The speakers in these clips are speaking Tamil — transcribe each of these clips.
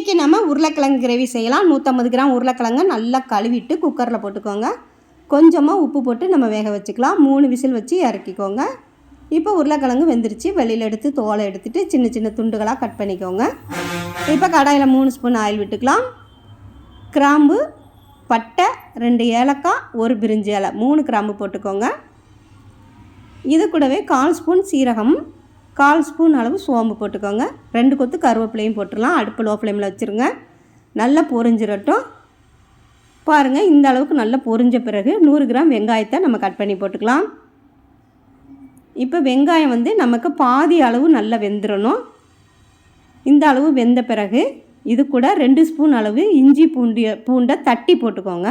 இன்றைக்கி நம்ம உருளைக்கிழங்கு கிரேவி செய்யலாம். 150 கிராம் உருளைக்கிழங்கு நல்லா கழுவிட்டு குக்கரில் போட்டுக்கோங்க. கொஞ்சமாக உப்பு போட்டு நம்ம வேக வச்சுக்கலாம். 3 விசில் வச்சு இறக்கிக்கோங்க. இப்போ உருளைக்கிழங்கு வெந்துருச்சு. வெளியில் எடுத்து தோலை எடுத்துகிட்டு சின்ன சின்ன துண்டுகளாக கட் பண்ணிக்கோங்க. இப்போ கடாயில் 3 ஸ்பூன் ஆயில் விட்டுக்கலாம். கிராம்பு, பட்டை, 2 ஏலக்காய், 1 பிரிஞ்சி இலை, 3 கிராம்பு போட்டுக்கோங்க. இது கூடவே 1/4 ஸ்பூன் சீரகம், 1/4 ஸ்பூன் அளவு சோம்பு போட்டுக்கோங்க. 2 கொத்து கருவேப்பிலையும் போட்டுடலாம். அடுப்பு லோ ஃப்ளேமில் வச்சுருங்க. நல்லா பொரிஞ்சிடட்டும். பாருங்கள், இந்த அளவுக்கு நல்லா பொரிஞ்ச பிறகு 100 கிராம் வெங்காயத்தை நம்ம கட் பண்ணி போட்டுக்கலாம். இப்போ வெங்காயம் நமக்கு பாதி அளவு நல்லா வெந்துடணும். இந்த அளவு வெந்த பிறகு இது கூட 2 ஸ்பூன் அளவு இஞ்சி பூண்டை தட்டி போட்டுக்கோங்க.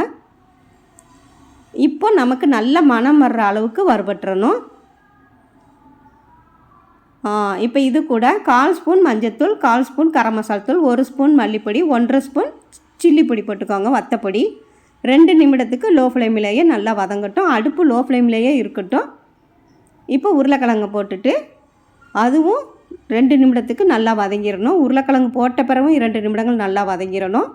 இப்போ நமக்கு நல்ல மணம் வர்ற அளவுக்கு வறுபட்டுறணும். இப்போ இது கூட 1/4 ஸ்பூன் மஞ்சத்தூள், 1/4 ஸ்பூன் கரம் மசாலா தூள், 1 ஸ்பூன் மல்லிப்பொடி, 1/2 ஸ்பூன் சில்லி பொடி போட்டுக்கோங்க. வத்தப்பொடி 2 நிமிடத்துக்கு லோ ஃப்ளேமிலேயே நல்லா வதங்கட்டும். அடுப்பு லோ ஃப்ளேமிலேயே இருக்கட்டும். இப்போ உருளைக்கிழங்கு போட்டுட்டு அதுவும் 2 நிமிடத்துக்கு நல்லா வதங்கிடணும். உருளைக்கிழங்கு போட்ட பிறகும் 2 நிமிடங்கள் நல்லா வதங்கிடணும்.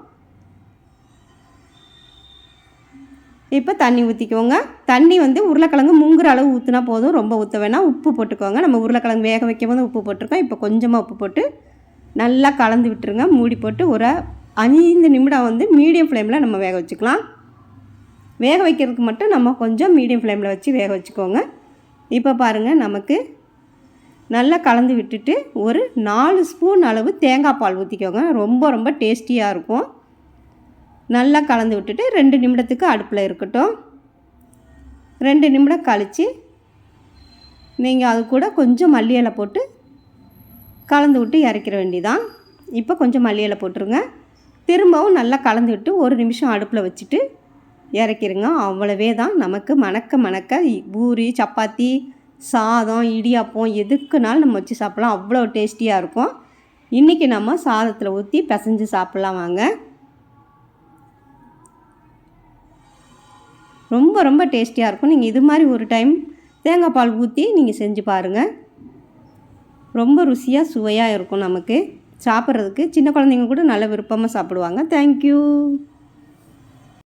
இப்போ தண்ணி ஊற்றிக்கோங்க. தண்ணி உருளைக்கிழங்கு முங்குற அளவு ஊற்றினா போதும், ரொம்ப ஊற்ற வேணாம். உப்பு போட்டுக்கோங்க. நம்ம உருளைக்கிழங்கு வேக வைக்கும் போது உப்பு போட்டிருக்கோம். இப்போ கொஞ்சமாக உப்பு போட்டு நல்லா கலந்து விட்டுருங்க. மூடி போட்டு ஒரு 5 நிமிடம் மீடியம் ஃப்ளேமில் நம்ம வேக வச்சுக்கலாம். வேக வைக்கிறதுக்கு மட்டும் நம்ம கொஞ்சம் மீடியம் ஃப்ளேமில் வச்சு வேக வச்சுக்கோங்க. இப்போ பாருங்கள், நமக்கு நல்லா கலந்து விட்டுட்டு ஒரு 4 ஸ்பூன் அளவு தேங்காய் பால் ஊற்றிக்கோங்க. ரொம்ப ரொம்ப டேஸ்டியாக இருக்கும். நல்லா கலந்து விட்டுட்டு 2 நிமிடத்துக்கு அடுப்பில் இருக்கட்டும். 2 நிமிடம் கழித்து நீங்கள் அது கூட கொஞ்சம் மல்லி இலை போட்டு கலந்து விட்டு இறக்கிற வேண்டியதான். இப்போ கொஞ்சம் மல்லி இலை போட்டுருங்க. திரும்பவும் நல்லா கலந்து விட்டு 1 நிமிஷம் அடுப்பில் வச்சுட்டு இறக்கிருங்க. அவ்வளவே தான். நமக்கு மணக்க மணக்க பூரி, சப்பாத்தி, சாதம், இடியாப்பம் எதுக்குனாலும் நம்ம வச்சு சாப்பிட்லாம். அவ்வளோ டேஸ்டியாக இருக்கும். இன்றைக்கி நம்ம சாதத்தில் ஊற்றி பிசைஞ்சு சாப்பிட்லாம் வாங்க. ரொம்ப ரொம்ப டேஸ்டியாக இருக்கும். நீங்கள் இது மாதிரி ஒரு டைம் தேங்காய் பால் ஊற்றி நீங்கள் செஞ்சு பாருங்கள். ரொம்ப ருசியாக சுவையாக இருக்கும். நமக்கு சாப்பிட்றதுக்கு சின்ன குழந்தைங்க கூட நல்ல விருப்பமாக சாப்பிடுவாங்க. தேங்க்யூ.